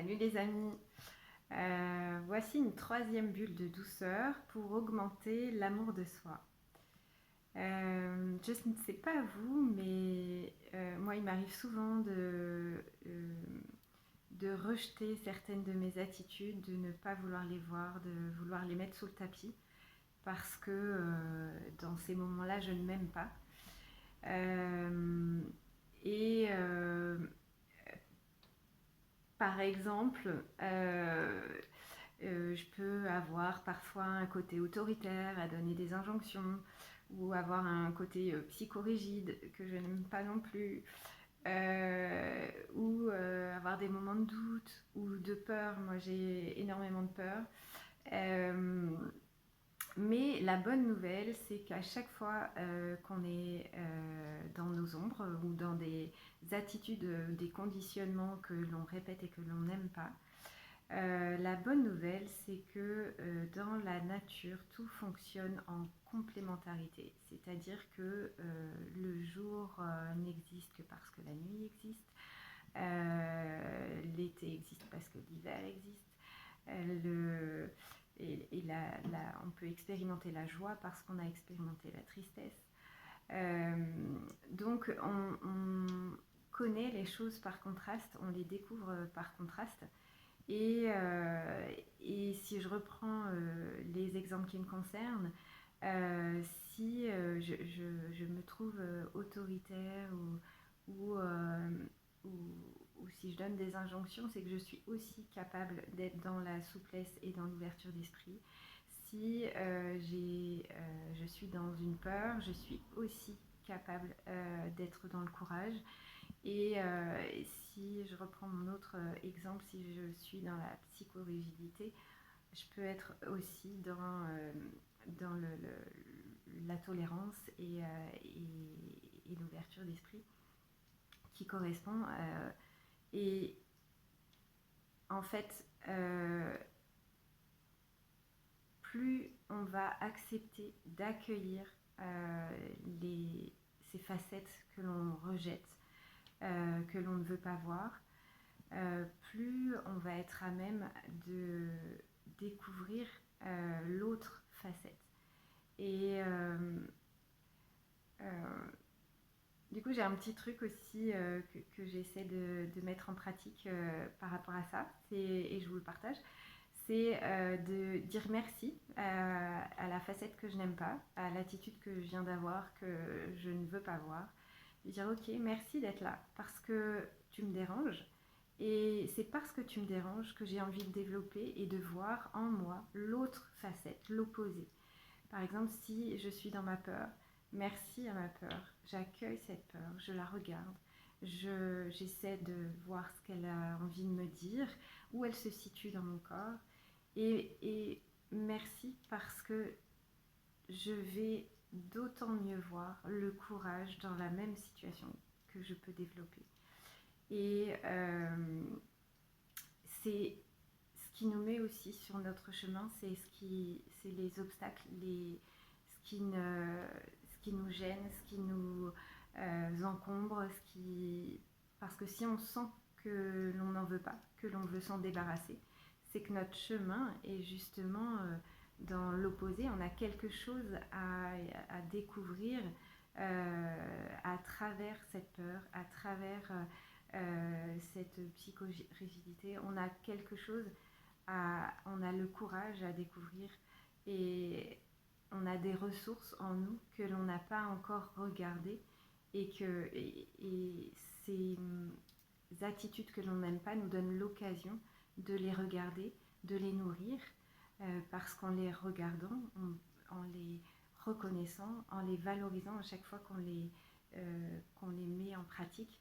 Salut les amis. Voici une troisième bulle de douceur pour augmenter l'amour de soi. Je ne sais pas vous, mais moi il m'arrive souvent de rejeter certaines de mes attitudes, de ne pas vouloir les voir, de vouloir les mettre sous le tapis, parce que dans ces moments-là je ne m'aime pas. Et par exemple, je peux avoir parfois un côté autoritaire à donner des injonctions ou avoir un côté psychorigide que je n'aime pas non plus, ou avoir des moments de doute ou de peur. Moi j'ai énormément de peur. Mais la bonne nouvelle, c'est qu'à chaque fois qu'on est dans nos ombres ou dans des attitudes, des conditionnements que l'on répète et que l'on n'aime pas, la bonne nouvelle, c'est que dans la nature, tout fonctionne en complémentarité. C'est-à-dire que le jour n'existe que parce que la nuit existe, l'été existe parce que l'hiver existe, on peut expérimenter la joie parce qu'on a expérimenté la tristesse. Donc on connaît les choses par contraste, on les découvre par contraste. Et si je reprends les exemples qui me concernent, si je me trouve autoritaire ou, ou si je donne des injonctions, c'est que je suis aussi capable d'être dans la souplesse et dans l'ouverture d'esprit. Si je suis dans une peur, je suis aussi capable d'être dans le courage. Et si je reprends mon autre exemple, si je suis dans la psychorigidité, je peux être aussi dans la tolérance et l'ouverture d'esprit qui correspond. Et en fait, plus on va accepter d'accueillir ces facettes que l'on rejette, que l'on ne veut pas voir, plus on va être à même de découvrir l'autre facette. Et du coup, j'ai un petit truc aussi que j'essaie de mettre en pratique par rapport à ça, et je vous le partage. C'est de dire merci à la facette que je n'aime pas, à l'attitude que je viens d'avoir, que je ne veux pas voir. De dire ok, merci d'être là, parce que tu me déranges. Et c'est parce que tu me déranges que j'ai envie de développer et de voir en moi l'autre facette, l'opposé. Par exemple, si je suis dans ma peur, merci à ma peur, j'accueille cette peur, je la regarde, j'essaie de voir ce qu'elle a envie de me dire, où elle se situe dans mon corps. Et merci parce que je vais d'autant mieux voir le courage dans la même situation que je peux développer. Et c'est ce qui nous met aussi sur notre chemin, c'est les obstacles, ce qui nous gêne, ce qui nous encombre, parce que si on sent que l'on n'en veut pas, que l'on veut s'en débarrasser, c'est que notre chemin est justement dans l'opposé. On a quelque chose à découvrir à travers cette peur, à travers cette psychorigidité. On a quelque chose, on a le courage à découvrir et on a des ressources en nous que l'on n'a pas encore regardées et ces attitudes que l'on n'aime pas nous donnent l'occasion de les regarder, de les nourrir, parce qu'en les regardant, en les reconnaissant, en les valorisant à chaque fois qu'on les met en pratique,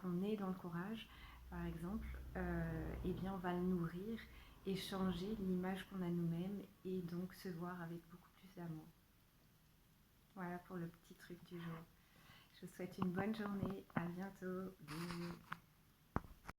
qu'on est dans le courage, par exemple, eh bien on va le nourrir et changer l'image qu'on a nous-mêmes et donc se voir avec beaucoup plus d'amour. Voilà pour le petit truc du jour. Je vous souhaite une bonne journée, à bientôt. Bisous.